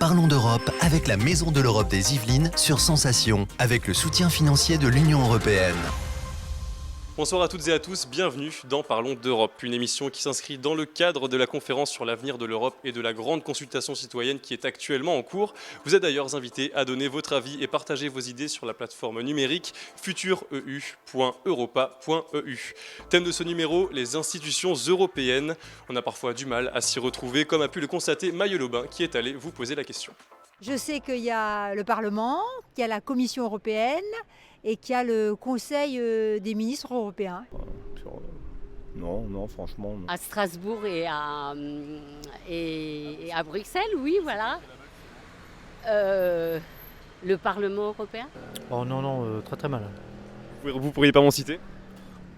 Parlons d'Europe avec la Maison de l'Europe des Yvelines sur Sensation, avec le soutien financier de l'Union européenne. Bonsoir à toutes et à tous, bienvenue dans Parlons d'Europe, une émission qui s'inscrit dans le cadre de la conférence sur l'avenir de l'Europe et de la grande consultation citoyenne qui est actuellement en cours. Vous êtes d'ailleurs invités à donner votre avis et partager vos idées sur la plateforme numérique futureu.europa.eu. Thème de ce numéro, les institutions européennes. On a parfois du mal à s'y retrouver, comme a pu le constater Maïe Lobin qui est allé vous poser la question. Je sais qu'il y a le Parlement, qu'il y a la Commission européenne et qu'il y a le Conseil des ministres européens. Non, franchement. Non. À Strasbourg et à Bruxelles, oui, voilà. Le Parlement européen. Oh non, très mal. Vous pourriez pas m'en citer ?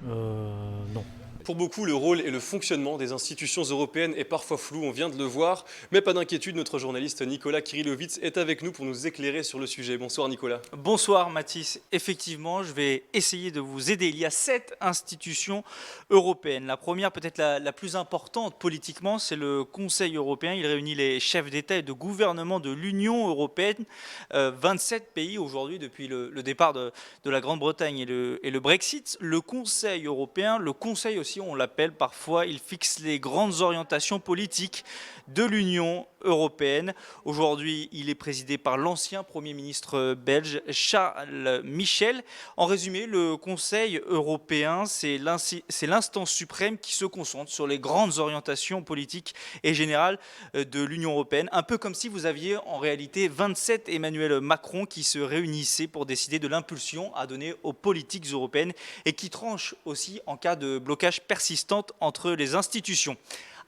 Non. Pour beaucoup, le rôle et le fonctionnement des institutions européennes est parfois flou, on vient de le voir. Mais pas d'inquiétude, notre journaliste Nicolas Kirillovitz est avec nous pour nous éclairer sur le sujet. Bonsoir Nicolas. Bonsoir Mathis. Effectivement, je vais essayer de vous aider. Il y a 7 institutions européennes. La première, peut-être la plus importante politiquement, c'est le Conseil européen. Il réunit les chefs d'État et de gouvernement de l'Union européenne. 27 pays aujourd'hui depuis le départ de la Grande-Bretagne et le Brexit. Le Conseil européen, le Conseil aussi, on l'appelle parfois, il fixe les grandes orientations politiques de l'Union européenne. Aujourd'hui, il est présidé par l'ancien Premier ministre belge Charles Michel. En résumé, le Conseil européen, c'est l'instance suprême qui se concentre sur les grandes orientations politiques et générales de l'Union européenne. Un peu comme si vous aviez en réalité 27 Emmanuel Macron qui se réunissaient pour décider de l'impulsion à donner aux politiques européennes et qui tranchent aussi en cas de blocage persistant entre les institutions.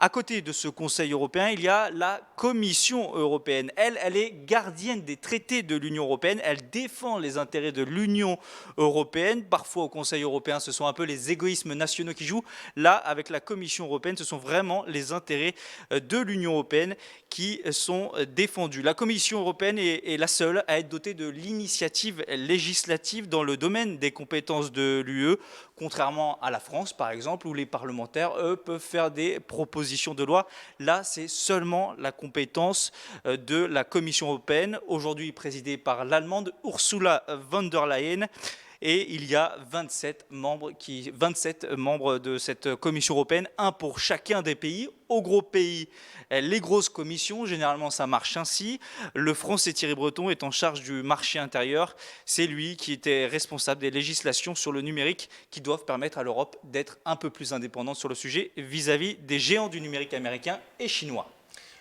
À côté de ce Conseil européen, il y a la Commission européenne. Elle est gardienne des traités de l'Union européenne. Elle défend les intérêts de l'Union européenne. Parfois, au Conseil européen, ce sont un peu les égoïsmes nationaux qui jouent. Là, avec la Commission européenne, ce sont vraiment les intérêts de l'Union européenne qui sont défendus. La Commission européenne est la seule à être dotée de l'initiative législative dans le domaine des compétences de l'UE, contrairement à la France, par exemple, où les parlementaires, eux, peuvent faire des propositions de loi. Là, c'est seulement la compétence de la Commission européenne, aujourd'hui présidée par l'Allemande Ursula von der Leyen. Et il y a 27 membres de cette Commission européenne, un pour chacun des pays. Aux gros pays, les grosses commissions, généralement ça marche ainsi. Le Français Thierry Breton est en charge du marché intérieur. C'est lui qui était responsable des législations sur le numérique qui doivent permettre à l'Europe d'être un peu plus indépendante sur le sujet vis-à-vis des géants du numérique américains et chinois.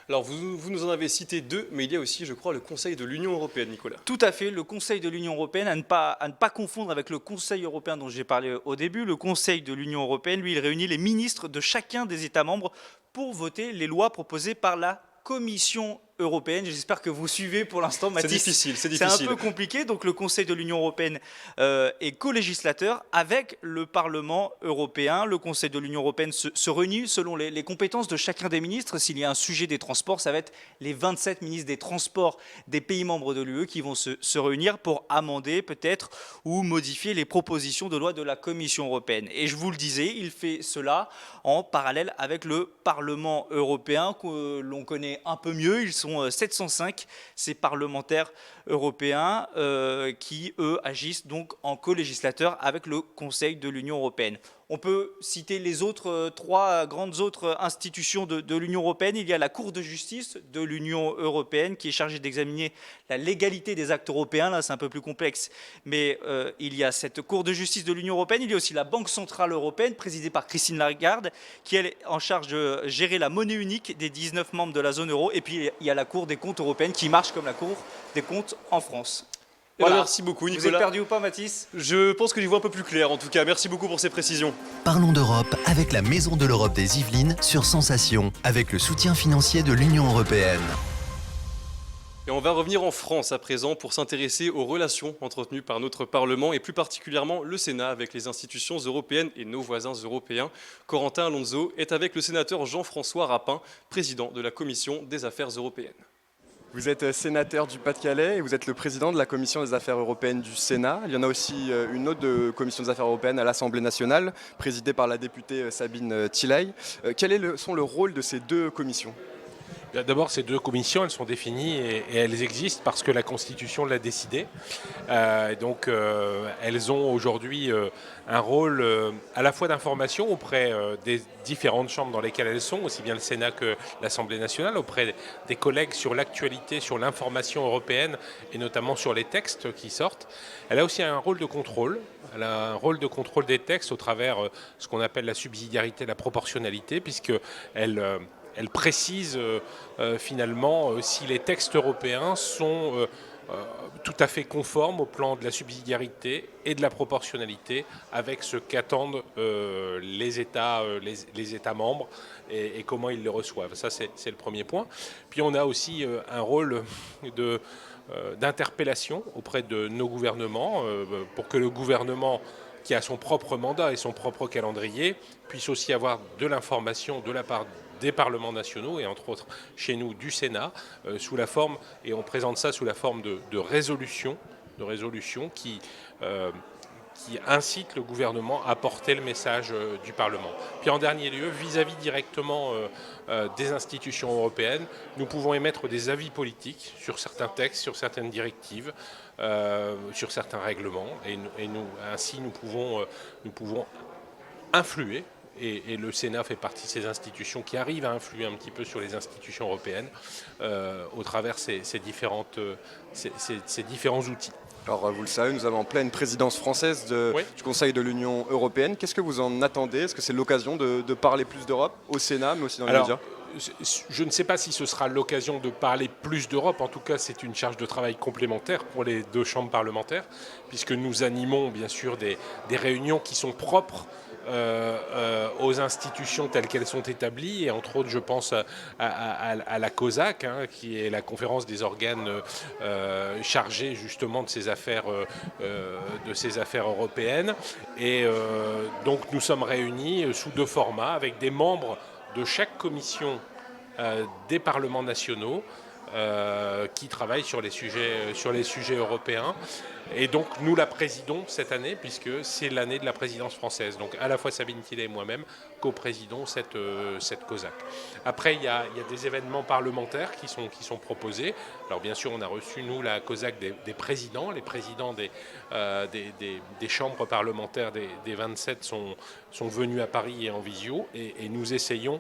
Alors vous nous en avez cité 2, mais il y a aussi, je crois, le Conseil de l'Union européenne, Nicolas. Tout à fait, le Conseil de l'Union européenne, à ne pas confondre avec le Conseil européen dont j'ai parlé au début. Le Conseil de l'Union européenne, lui, il réunit les ministres de chacun des États membres pour voter les lois proposées par la Commission européenne. J'espère que vous suivez pour l'instant, Mathis. C'est difficile. C'est un peu compliqué. Donc le Conseil de l'Union européenne est co-législateur avec le Parlement européen. Le Conseil de l'Union européenne se réunit selon les compétences de chacun des ministres. S'il y a un sujet des transports, ça va être les 27 ministres des transports des pays membres de l'UE qui vont se réunir pour amender peut-être ou modifier les propositions de loi de la Commission européenne. Et je vous le disais, il fait cela en parallèle avec le Parlement européen que l'on connaît un peu mieux. Ils sont 705, ces parlementaires européens qui, eux, agissent donc en co-législateur avec le Conseil de l'Union européenne. On peut citer les autres 3 grandes autres institutions de l'Union européenne. Il y a la Cour de justice de l'Union européenne qui est chargée d'examiner la légalité des actes européens. Là, c'est un peu plus complexe, mais il y a cette Cour de justice de l'Union européenne. Il y a aussi la Banque centrale européenne, présidée par Christine Lagarde, qui elle, est en charge de gérer la monnaie unique des 19 membres de la zone euro. Et puis, il y a la Cour des comptes européenne qui marche comme la Cour des comptes en France. Voilà. Merci beaucoup, Nicolas. Vous êtes perdu ou pas, Mathis ? Je pense que j'y vois un peu plus clair, en tout cas. Merci beaucoup pour ces précisions. Parlons d'Europe avec la Maison de l'Europe des Yvelines sur Sensation, avec le soutien financier de l'Union européenne. Et on va revenir en France à présent pour s'intéresser aux relations entretenues par notre Parlement et plus particulièrement le Sénat avec les institutions européennes et nos voisins européens. Corentin Alonso est avec le sénateur Jean-François Rapin, président de la Commission des Affaires européennes. Vous êtes sénateur du Pas-de-Calais et vous êtes le président de la Commission des Affaires européennes du Sénat. Il y en a aussi une autre Commission des Affaires européennes à l'Assemblée nationale, présidée par la députée Sabine Thillaye. Quel est le rôle de ces 2 commissions ? D'abord, ces deux commissions, elles sont définies et elles existent parce que la Constitution l'a décidé. Elles ont aujourd'hui un rôle à la fois d'information auprès des différentes chambres dans lesquelles elles sont, aussi bien le Sénat que l'Assemblée nationale, auprès des collègues sur l'actualité, sur l'information européenne et notamment sur les textes qui sortent. Elle a aussi un rôle de contrôle. Elle a un rôle de contrôle des textes au travers ce qu'on appelle la subsidiarité, la proportionnalité, puisqu'elle elle précise finalement si les textes européens sont tout à fait conformes au plan de la subsidiarité et de la proportionnalité avec ce qu'attendent les États membres et comment ils les reçoivent. Ça, c'est le premier point. Puis on a aussi un rôle d'interpellation auprès de nos gouvernements pour que le gouvernement qui a son propre mandat et son propre calendrier puisse aussi avoir de l'information de la part des parlements nationaux et entre autres chez nous du Sénat sous la forme, et on présente ça sous la forme de résolutions qui incite le gouvernement à porter le message du Parlement. Puis en dernier lieu, vis-à-vis directement des institutions européennes, nous pouvons émettre des avis politiques sur certains textes, sur certaines directives, sur certains règlements, ainsi nous pouvons influer. Et le Sénat fait partie de ces institutions qui arrivent à influer un petit peu sur les institutions européennes au travers ces différents outils. Alors vous le savez, nous avons en pleine présidence française du Conseil de l'Union européenne. Qu'est-ce que vous en attendez? Est-ce que c'est l'occasion de parler plus d'Europe au Sénat, mais aussi dans les médias? Je ne sais pas si ce sera l'occasion de parler plus d'Europe. En tout cas, c'est une charge de travail complémentaire pour les deux chambres parlementaires, puisque nous animons bien sûr des réunions qui sont propres aux institutions telles qu'elles sont établies, et entre autres je pense à la COSAC, qui est la conférence des organes chargés justement de ces affaires européennes, et donc nous sommes réunis sous deux formats avec des membres de chaque commission des parlements nationaux qui travaillent sur les sujets européens. Et donc nous la présidons cette année, puisque c'est l'année de la présidence française. Donc à la fois Sabine Thiellet et moi-même co-présidons cette COSAC. Après, il y a des événements parlementaires qui sont proposés. Alors bien sûr, on a reçu, nous, la COSAC des présidents. Les présidents des chambres parlementaires des 27 sont venus à Paris et en visio. Et nous essayons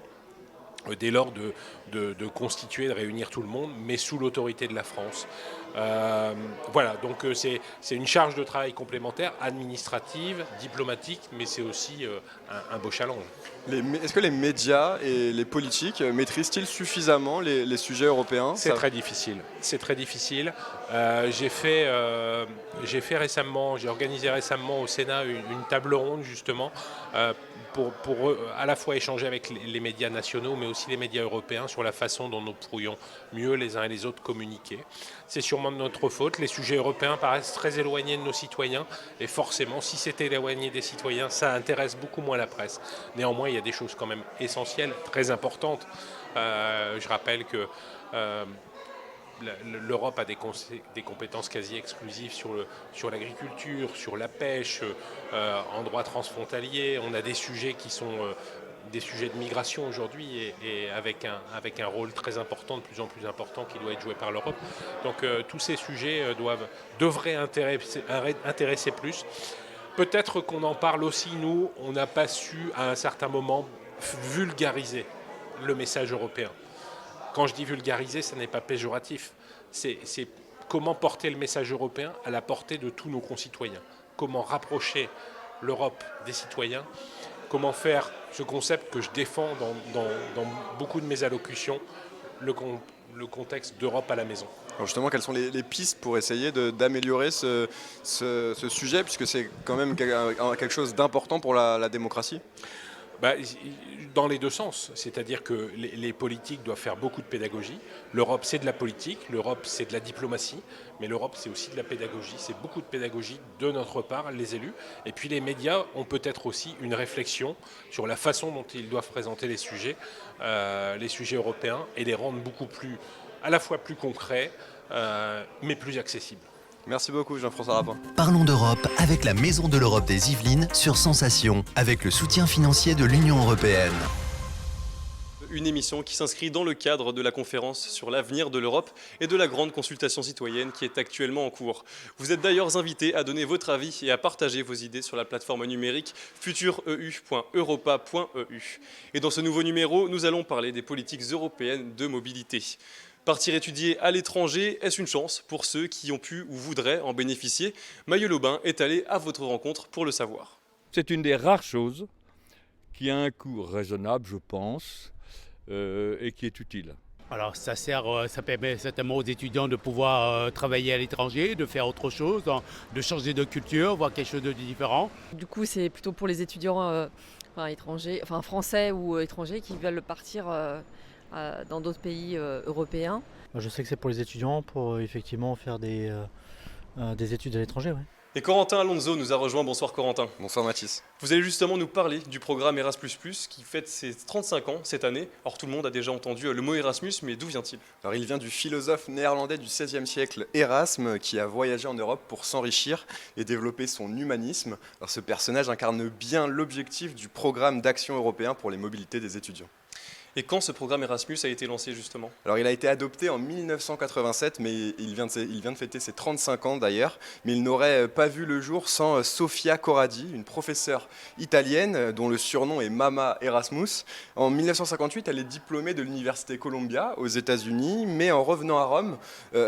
dès lors de constituer, de réunir tout le monde, mais sous l'autorité de la France. Voilà, donc c'est une charge de travail complémentaire, administrative, diplomatique, mais c'est aussi un beau challenge. Est-ce que les médias et les politiques maîtrisent-ils suffisamment les sujets européens? C'est très difficile. C'est très difficile. J'ai organisé récemment au Sénat une table ronde justement pour à la fois échanger avec les médias nationaux, mais aussi les médias européens sur la façon dont nous pourrions mieux les uns et les autres communiquer. C'est sûrement de notre faute. Les sujets européens paraissent très éloignés de nos citoyens, et forcément, si c'est éloigné des citoyens, ça intéresse beaucoup moins la presse. Néanmoins, il y a des choses quand même essentielles, très importantes. Je rappelle que l'Europe a des compétences quasi exclusives sur l'agriculture, sur la pêche, en droit transfrontalier. On a des sujets qui sont des sujets de migration aujourd'hui, et avec un rôle très important, de plus en plus important, qui doit être joué par l'Europe. Donc tous ces sujets devraient intéresser plus. Peut-être qu'on en parle aussi, nous, on n'a pas su à un certain moment vulgariser le message européen. Quand je dis vulgariser, ce n'est pas péjoratif. C'est comment porter le message européen à la portée de tous nos concitoyens. Comment rapprocher l'Europe des citoyens. Comment faire ce concept que je défends dans beaucoup de mes allocutions, le contexte d'Europe à la maison. Alors justement, quelles sont les pistes pour essayer d'améliorer ce sujet, puisque c'est quand même quelque chose d'important pour la démocratie? Dans les deux sens, c'est-à-dire que les politiques doivent faire beaucoup de pédagogie. L'Europe, c'est de la politique, l'Europe, c'est de la diplomatie, mais l'Europe, c'est aussi de la pédagogie, c'est beaucoup de pédagogie de notre part, les élus. Et puis les médias ont peut-être aussi une réflexion sur la façon dont ils doivent présenter les sujets européens, et les rendre beaucoup plus, à la fois plus concrets, mais plus accessibles. Merci beaucoup Jean-François Rapin. Parlons d'Europe avec la Maison de l'Europe des Yvelines sur Sensation, avec le soutien financier de l'Union européenne. une émission qui s'inscrit dans le cadre de la conférence sur l'avenir de l'Europe et de la grande consultation citoyenne qui est actuellement en cours. Vous êtes d'ailleurs invités à donner votre avis et à partager vos idées sur la plateforme numérique futureu.europa.eu. Et dans ce nouveau numéro, nous allons parler des politiques européennes de mobilité. Partir étudier à l'étranger, est-ce une chance pour ceux qui ont pu ou voudraient en bénéficier? Maïeux Lobin est allé à votre rencontre pour le savoir. C'est une des rares choses qui a un coût raisonnable, je pense, et qui est utile. Alors ça permet certainement aux étudiants de pouvoir travailler à l'étranger, de faire autre chose, de changer de culture, voir quelque chose de différent. Du coup, c'est plutôt pour les étudiants étrangers, français ou étrangers qui veulent partir dans d'autres pays européens. Je sais que c'est pour les étudiants, pour effectivement faire des études à l'étranger. Ouais. Et Corentin Alonso nous a rejoint. Bonsoir Corentin. Bonsoir Mathis. Vous allez justement nous parler du programme Erasmus+, qui fête ses 35 ans cette année. Or tout le monde a déjà entendu le mot Erasmus, mais d'où vient-il? Alors il vient du philosophe néerlandais du XVIe siècle Erasme, qui a voyagé en Europe pour s'enrichir et développer son humanisme. Alors ce personnage incarne bien l'objectif du programme d'action européen pour les mobilités des étudiants. Et quand ce programme Erasmus a été lancé justement? Alors il a été adopté en 1987, mais il vient de fêter ses 35 ans d'ailleurs, mais il n'aurait pas vu le jour sans Sofia Corradi, une professeure italienne dont le surnom est Mama Erasmus. En 1958, elle est diplômée de l'université Columbia aux États-Unis, mais en revenant à Rome,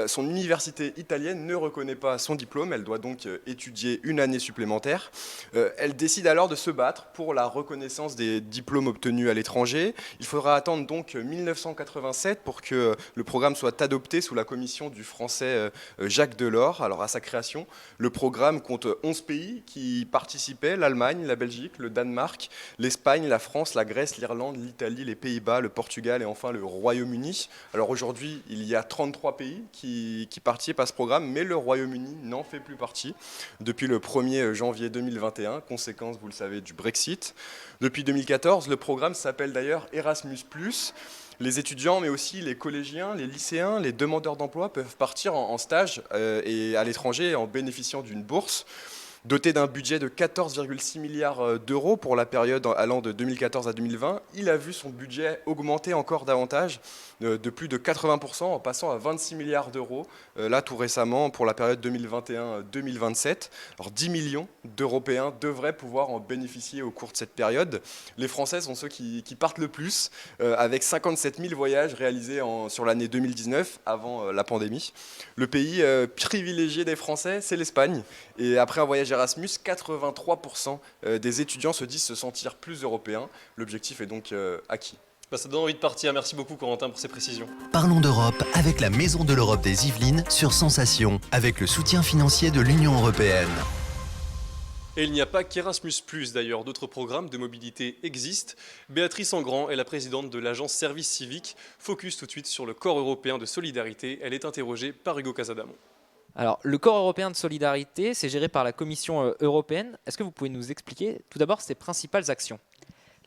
son université italienne ne reconnaît pas son diplôme, elle doit donc étudier une année supplémentaire. Elle décide alors de se battre pour la reconnaissance des diplômes obtenus à l'étranger. Il faudra attendre donc 1987 pour que le programme soit adopté sous la commission du français Jacques Delors. Alors à sa création, le programme compte 11 pays qui participaient: l'Allemagne, la Belgique, le Danemark, l'Espagne, la France, la Grèce, l'Irlande, l'Italie, les Pays-Bas, le Portugal et enfin le Royaume-Uni. Alors aujourd'hui, il y a 33 pays qui participent à ce programme, mais le Royaume-Uni n'en fait plus partie depuis le 1er janvier 2021, conséquence, vous le savez, du Brexit. Depuis 2014, le programme s'appelle d'ailleurs Erasmus+. Les étudiants, mais aussi les collégiens, les lycéens, les demandeurs d'emploi peuvent partir en stage et à l'étranger en bénéficiant d'une bourse. Doté d'un budget de 14,6 milliards d'euros pour la période allant de 2014 à 2020, il a vu son budget augmenter encore davantage, de plus de 80%, en passant à 26 milliards d'euros, là tout récemment pour la période 2021-2027. Alors 10 millions d'Européens devraient pouvoir en bénéficier au cours de cette période. Les Français sont ceux qui partent le plus, avec 57 000 voyages réalisés sur l'année 2019, avant la pandémie. Le pays privilégié des Français, c'est l'Espagne. Et après un voyage Erasmus, 83% des étudiants se disent se sentir plus européens. L'objectif est donc acquis. Ça donne envie de partir. Merci beaucoup Corentin pour ces précisions. Parlons d'Europe avec la Maison de l'Europe des Yvelines sur Sensation, avec le soutien financier de l'Union européenne. Et il n'y a pas qu'Erasmus+, d'ailleurs, d'autres programmes de mobilité existent. Béatrice Engrand est la présidente de l'agence Service Civique. Focus tout de suite sur le corps européen de solidarité. Elle est interrogée par Hugo Casadamon. Alors, le corps européen de solidarité, c'est géré par la Commission européenne. Est-ce que vous pouvez nous expliquer tout d'abord ses principales actions?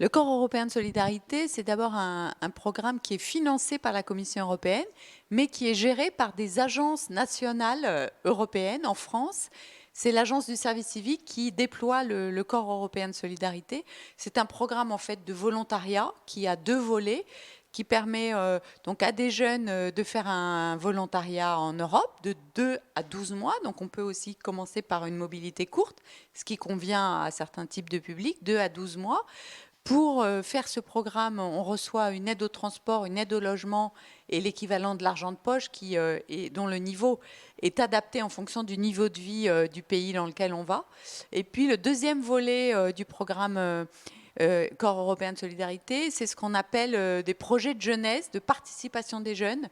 Le corps européen de solidarité, c'est d'abord un programme qui est financé par la Commission européenne, mais qui est géré par des agences nationales européennes en France. C'est l'agence du service civique qui déploie le corps européen de solidarité. C'est un programme en fait de volontariat qui a 2 volets, qui permet donc à des jeunes de faire un volontariat en Europe de 2 à 12 mois. Donc on peut aussi commencer par une mobilité courte, ce qui convient à certains types de publics, 2 à 12 mois. Pour faire ce programme, on reçoit une aide au transport, une aide au logement et l'équivalent de l'argent de poche dont le niveau est adapté en fonction du niveau de vie du pays dans lequel on va. Et puis le deuxième volet du programme corps européen de solidarité, c'est ce qu'on appelle des projets de jeunesse, de participation des jeunes,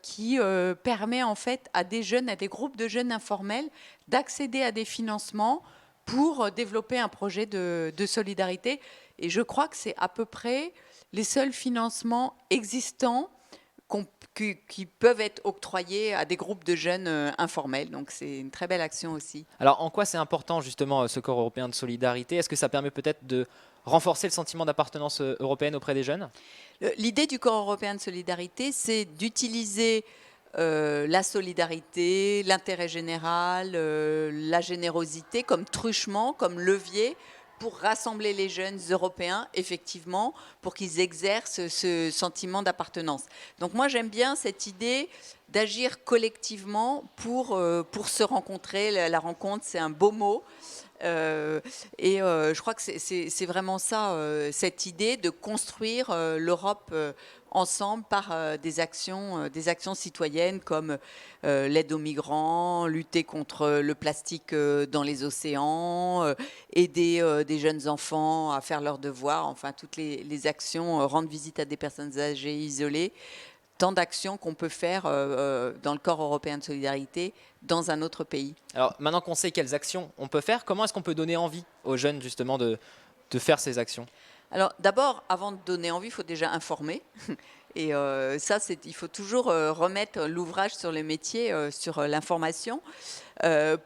qui permet en fait à des jeunes, à des groupes de jeunes informels d'accéder à des financements pour développer un projet de solidarité. Et je crois que c'est à peu près les seuls financements existants qui peuvent être octroyés à des groupes de jeunes informels. Donc c'est une très belle action aussi. Alors en quoi c'est important justement ce corps européen de solidarité? Est-ce que ça permet peut-être de renforcer le sentiment d'appartenance européenne auprès des jeunes? L'idée du corps européen de solidarité, c'est d'utiliser la solidarité, l'intérêt général, la générosité comme truchement, comme levier pour rassembler les jeunes européens, effectivement, pour qu'ils exercent ce sentiment d'appartenance. Donc moi, j'aime bien cette idée d'agir collectivement pour se rencontrer. La rencontre, c'est un beau mot. Je crois que c'est vraiment ça, cette idée de construire l'Europe ensemble par des actions citoyennes comme l'aide aux migrants, lutter contre le plastique dans les océans, aider des jeunes enfants à faire leurs devoirs, enfin toutes les actions, rendre visite à des personnes âgées isolées. Tant d'actions qu'on peut faire dans le corps européen de solidarité dans un autre pays. Alors maintenant qu'on sait quelles actions on peut faire, comment est-ce qu'on peut donner envie aux jeunes justement de faire ces actions? Alors d'abord, avant de donner envie, il faut déjà informer. Et il faut toujours remettre l'ouvrage sur le métier, sur l'information.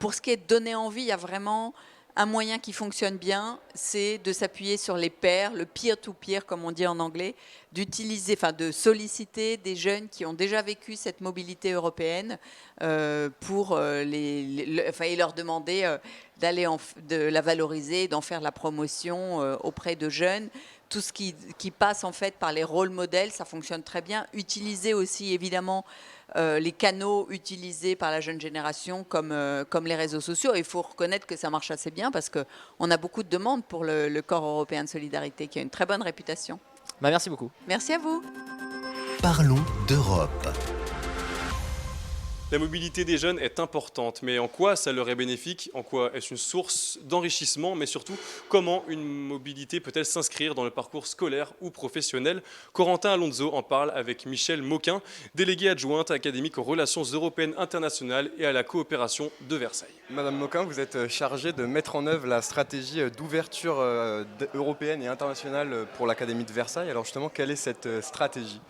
Pour ce qui est de donner envie, il y a vraiment un moyen qui fonctionne bien, c'est de s'appuyer sur les pairs, le peer-to-peer, comme on dit en anglais, de solliciter des jeunes qui ont déjà vécu cette mobilité européenne pour et leur demander de la valoriser, d'en faire la promotion auprès de jeunes. Tout ce qui passe en fait par les rôles modèles, ça fonctionne très bien. Utiliser aussi évidemment les canaux utilisés par la jeune génération comme les réseaux sociaux. Il faut reconnaître que ça marche assez bien parce qu'on a beaucoup de demandes pour le corps européen de solidarité qui a une très bonne réputation. Merci beaucoup. Merci à vous. Parlons d'Europe. La mobilité des jeunes est importante, mais en quoi ça leur est bénéfique? En quoi est-ce une source d'enrichissement? Mais surtout, comment une mobilité peut-elle s'inscrire dans le parcours scolaire ou professionnel? Corentin Alonso en parle avec Michèle Mauquin, déléguée adjointe académique aux relations européennes internationales et à la coopération de Versailles. Madame Mauquin, vous êtes chargée de mettre en œuvre la stratégie d'ouverture européenne et internationale pour l'Académie de Versailles. Alors justement, quelle est cette stratégie ?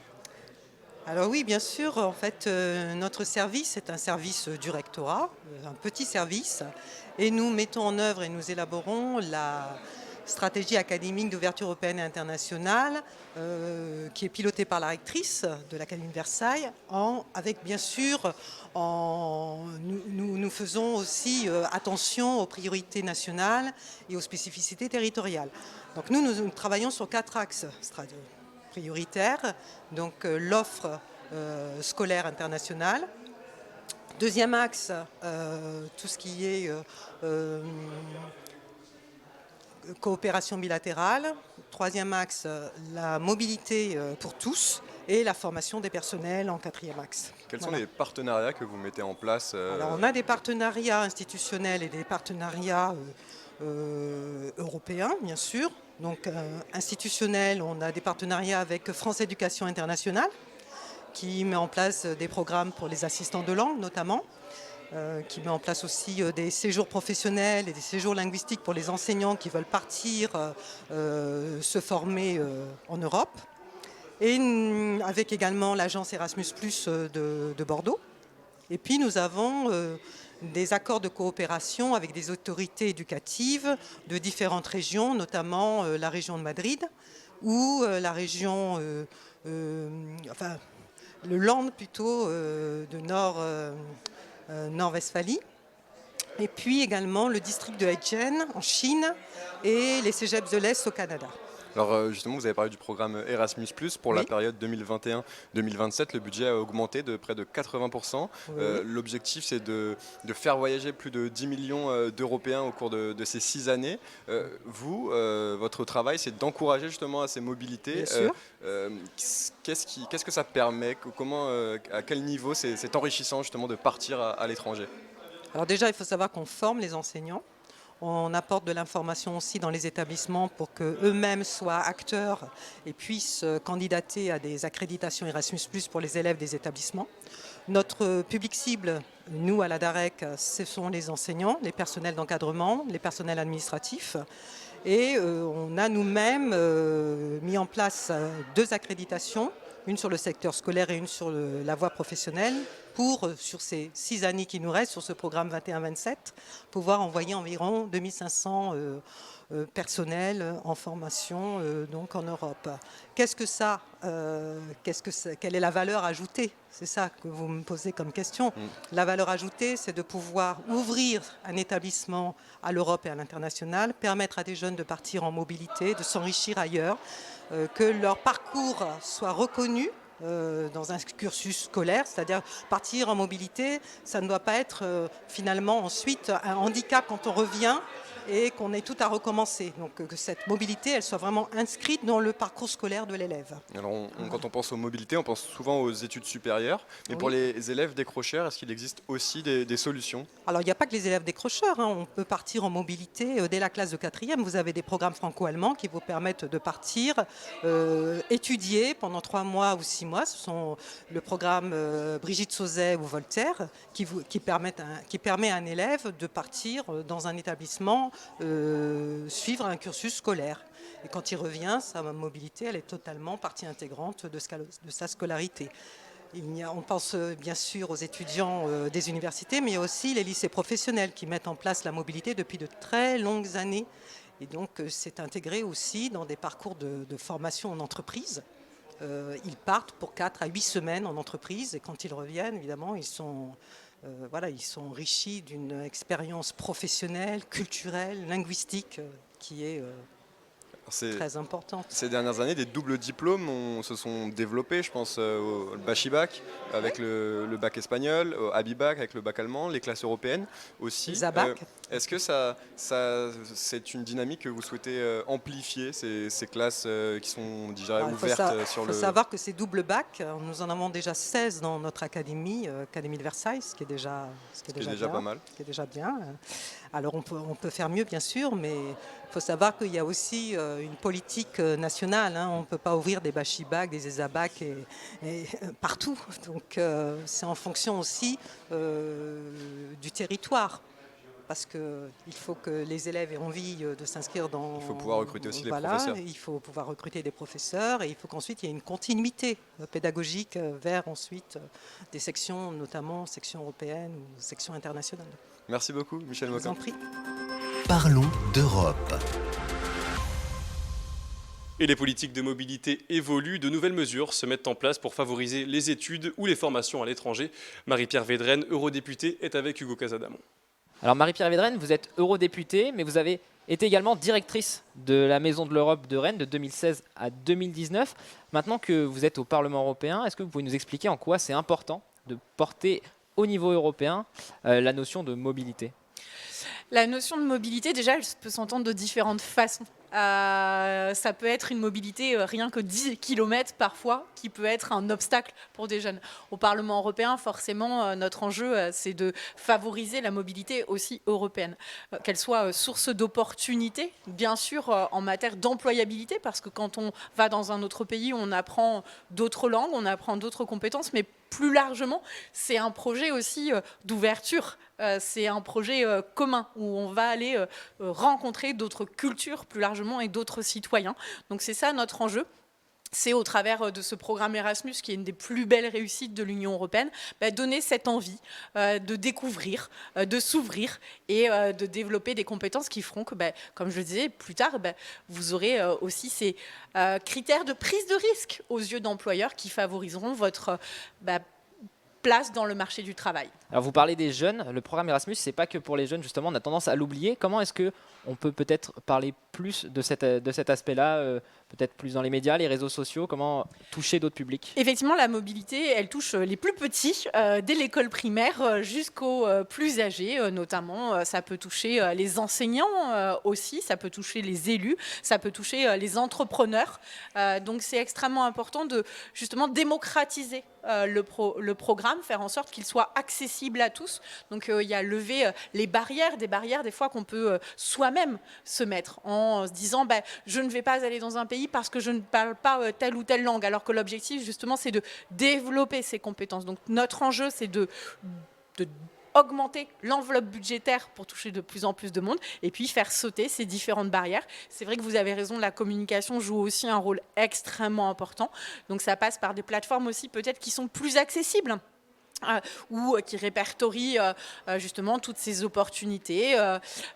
Alors oui, bien sûr, en fait, notre service est un service du rectorat, un petit service, et nous mettons en œuvre et nous élaborons la stratégie académique d'ouverture européenne et internationale qui est pilotée par la rectrice de l'Académie de Versailles, avec bien sûr, nous faisons aussi attention aux priorités nationales et aux spécificités territoriales. Donc nous travaillons sur 4 axes prioritaire, donc l'offre scolaire internationale. Deuxième axe, tout ce qui est coopération bilatérale. Troisième axe, la mobilité pour tous et la formation des personnels en 4e axe. Quels sont les partenariats que vous mettez en place Alors, on a des partenariats institutionnels et des partenariats européens, bien sûr. Donc, institutionnel, on a des partenariats avec France Éducation Internationale, qui met en place des programmes pour les assistants de langue, notamment, qui met en place aussi des séjours professionnels et des séjours linguistiques pour les enseignants qui veulent partir se former en Europe. Et avec également l'agence Erasmus+, de Bordeaux. Et puis, nous avons des accords de coopération avec des autorités éducatives de différentes régions, notamment la région de Madrid ou la région, le Land plutôt, de Nord-Westphalie. Et puis également le district de Heilongjiang en Chine et les cégeps de l'Est au Canada. Alors justement, vous avez parlé du programme Erasmus+, pour la période 2021-2027. Le budget a augmenté de près de 80%. L'objectif, c'est de faire voyager plus de 10 millions d'Européens au cours de ces 6 années. Votre travail, c'est d'encourager justement à ces mobilités. Bien sûr. Qu'est-ce que ça permet? À quel niveau c'est enrichissant justement de partir à l'étranger? Alors déjà, il faut savoir qu'on forme les enseignants. On apporte de l'information aussi dans les établissements pour qu'eux-mêmes soient acteurs et puissent candidater à des accréditations Erasmus+, pour les élèves des établissements. Notre public cible, nous à la DAREC, ce sont les enseignants, les personnels d'encadrement, les personnels administratifs. Et on a nous-mêmes mis en place 2 accréditations, une sur le secteur scolaire et une sur la voie professionnelle, pour, sur ces 6 années qui nous restent, sur ce programme 21-27, pouvoir envoyer environ 2500 personnel en formation donc en Europe. Quelle est la valeur ajoutée? C'est ça que vous me posez comme question. La valeur ajoutée, c'est de pouvoir ouvrir un établissement à l'Europe et à l'international, permettre à des jeunes de partir en mobilité, de s'enrichir ailleurs, que leur parcours soit reconnu dans un cursus scolaire, c'est-à-dire partir en mobilité, ça ne doit pas être finalement ensuite un handicap quand on revient et qu'on ait tout à recommencer. Donc que cette mobilité, elle soit vraiment inscrite dans le parcours scolaire de l'élève. Alors quand on pense aux mobilités, on pense souvent aux études supérieures, mais pour les élèves décrocheurs, est-ce qu'il existe aussi des solutions? Alors il n'y a pas que les élèves décrocheurs, hein. On peut partir en mobilité dès la classe de 4e. Vous avez des programmes franco-allemands qui vous permettent de partir, étudier pendant 3 mois ou 6 mois. Ce sont le programme Brigitte Sauzet ou Voltaire qui permet à un élève de partir dans un établissement, suivre un cursus scolaire. Et quand il revient, sa mobilité, elle est totalement partie intégrante de sa scolarité. On pense bien sûr aux étudiants des universités, mais aussi les lycées professionnels qui mettent en place la mobilité depuis de très longues années. Et donc c'est intégré aussi dans des parcours de formation en entreprise. Ils partent pour 4 à 8 semaines en entreprise et quand ils reviennent, évidemment, ils sont enrichis d'une expérience professionnelle, culturelle, linguistique qui est très importante. Ces dernières années, des doubles diplômes se sont développés. Je pense au Bachibac avec le bac espagnol, au Abibac avec le bac allemand, les classes européennes aussi. Zabac. Est-ce que c'est une dynamique que vous souhaitez amplifier, ces classes qui sont déjà ouvertes sur le... Il faut savoir que ces doubles bacs, nous en avons déjà 16 dans notre académie, Académie de Versailles, ce qui est déjà pas mal. Ce qui est déjà bien. Alors on peut faire mieux bien sûr, mais il faut savoir qu'il y a aussi une politique nationale. Hein. On ne peut pas ouvrir des Bachibac, des Ezabac et partout. Donc c'est en fonction aussi du territoire. Parce qu'il faut que les élèves aient envie de s'inscrire dans... Il faut pouvoir recruter aussi les professeurs. Il faut pouvoir recruter des professeurs et il faut qu'ensuite il y ait une continuité pédagogique vers ensuite des sections, notamment sections européennes ou sections internationales. Merci beaucoup, Michel Moquin. Je vous en prie. Parlons d'Europe. Et les politiques de mobilité évoluent, de nouvelles mesures se mettent en place pour favoriser les études ou les formations à l'étranger. Marie-Pierre Védrenne, eurodéputée, est avec Hugo Casadamon. Alors Marie-Pierre Védrenne, vous êtes eurodéputée, mais vous avez été également directrice de la Maison de l'Europe de Rennes de 2016 à 2019. Maintenant que vous êtes au Parlement européen, est-ce que vous pouvez nous expliquer en quoi c'est important de porter au niveau européen la notion de mobilité? La notion de mobilité, déjà, elle peut s'entendre de différentes façons. Ça peut être une mobilité rien que 10 km parfois, qui peut être un obstacle pour des jeunes. Au Parlement européen, forcément, notre enjeu, c'est de favoriser la mobilité aussi européenne. Qu'elle soit source d'opportunités, bien sûr, en matière d'employabilité, parce que quand on va dans un autre pays, on apprend d'autres langues, on apprend d'autres compétences, mais plus largement, c'est un projet aussi d'ouverture. C'est un projet commun où on va aller rencontrer d'autres cultures plus largement et d'autres citoyens. Donc c'est ça notre enjeu. C'est au travers de ce programme Erasmus, qui est une des plus belles réussites de l'Union européenne, donner cette envie de découvrir, de s'ouvrir et de développer des compétences qui feront que, comme je le disais plus tard, vous aurez aussi ces critères de prise de risque aux yeux d'employeurs qui favoriseront votre place dans le marché du travail. Alors vous parlez des jeunes, le programme Erasmus, c'est pas que pour les jeunes, justement, on a tendance à l'oublier. Comment est-ce qu'on peut peut-être parler plus de cet aspect-là, peut-être plus dans les médias, les réseaux sociaux, comment toucher d'autres publics? Effectivement, la mobilité, elle touche les plus petits, dès l'école primaire jusqu'aux plus âgés, notamment. Ça peut toucher les enseignants aussi, ça peut toucher les élus, ça peut toucher les entrepreneurs. Donc c'est extrêmement important de justement démocratiser le programme, faire en sorte qu'il soit accessible à tous. Donc il y a lever les barrières, des fois qu'on peut soi-même se mettre en se disant je ne vais pas aller dans un pays parce que je ne parle pas telle ou telle langue, alors que l'objectif justement c'est de développer ces compétences. Donc notre enjeu c'est de augmenter l'enveloppe budgétaire pour toucher de plus en plus de monde et puis faire sauter ces différentes barrières. C'est vrai que vous avez raison, la communication joue aussi un rôle extrêmement important. Donc ça passe par des plateformes aussi peut-être qui sont plus accessibles. ou qui répertorie justement toutes ces opportunités,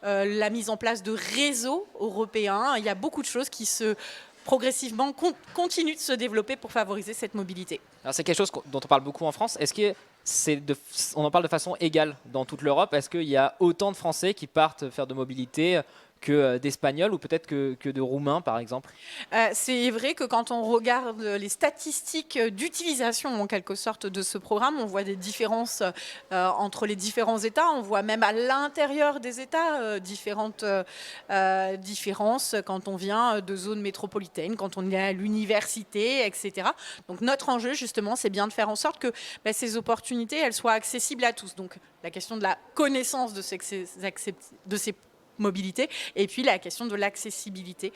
la mise en place de réseaux européens. Il y a beaucoup de choses qui progressivement continuent de se développer pour favoriser cette mobilité. Alors c'est quelque chose dont on parle beaucoup en France. Est-ce que on en parle de façon égale dans toute l'Europe? Est-ce qu'il y a autant de Français qui partent faire de mobilité que d'Espagnols ou peut-être que de Roumains, par exemple? C'est vrai que quand on regarde les statistiques d'utilisation, en quelque sorte, de ce programme, on voit des différences entre les différents États. On voit même à l'intérieur des États différentes différences quand on vient de zones métropolitaines, quand on est à l'université, etc. Donc notre enjeu, justement, c'est bien de faire en sorte que ces opportunités, elles soient accessibles à tous. Donc la question de la connaissance de ces mobilité et puis la question de l'accessibilité.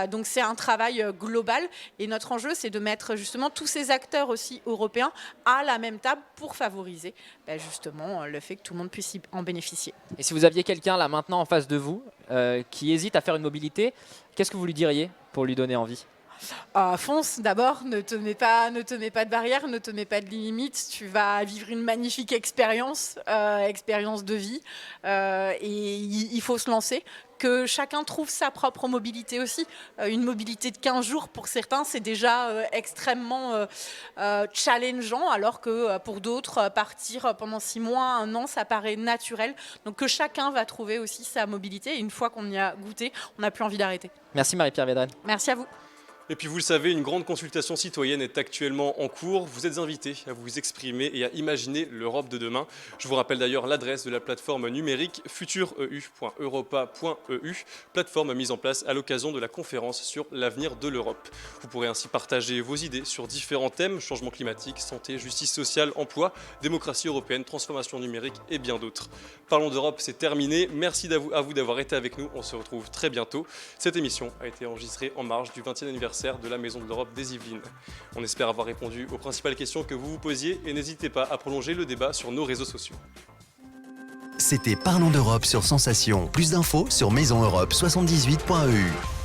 Donc c'est un travail global et notre enjeu c'est de mettre justement tous ces acteurs aussi européens à la même table pour favoriser justement le fait que tout le monde puisse en bénéficier. Et si vous aviez quelqu'un là maintenant en face de vous qui hésite à faire une mobilité, qu'est-ce que vous lui diriez pour lui donner envie? Fonce d'abord, ne te mets pas de barrière, ne te mets pas de limites, tu vas vivre une magnifique expérience de vie et il faut se lancer, que chacun trouve sa propre mobilité aussi. Une mobilité de 15 jours pour certains c'est déjà extrêmement challengeant alors que pour d'autres partir pendant 6 mois, 1 an ça paraît naturel. Donc que chacun va trouver aussi sa mobilité et une fois qu'on y a goûté, on n'a plus envie d'arrêter. Merci Marie-Pierre Védrenne. Merci à vous. Et puis vous le savez, une grande consultation citoyenne est actuellement en cours. Vous êtes invités à vous exprimer et à imaginer l'Europe de demain. Je vous rappelle d'ailleurs l'adresse de la plateforme numérique futureu.europa.eu, plateforme mise en place à l'occasion de la conférence sur l'avenir de l'Europe. Vous pourrez ainsi partager vos idées sur différents thèmes, changement climatique, santé, justice sociale, emploi, démocratie européenne, transformation numérique et bien d'autres. Parlons d'Europe, c'est terminé. Merci à vous d'avoir été avec nous. On se retrouve très bientôt. Cette émission a été enregistrée en marge du 20e anniversaire de la Maison de l'Europe des Yvelines. On espère avoir répondu aux principales questions que vous vous posiez et n'hésitez pas à prolonger le débat sur nos réseaux sociaux. C'était Parlons d'Europe sur Sensation. Plus d'infos sur maisoneurope78.eu.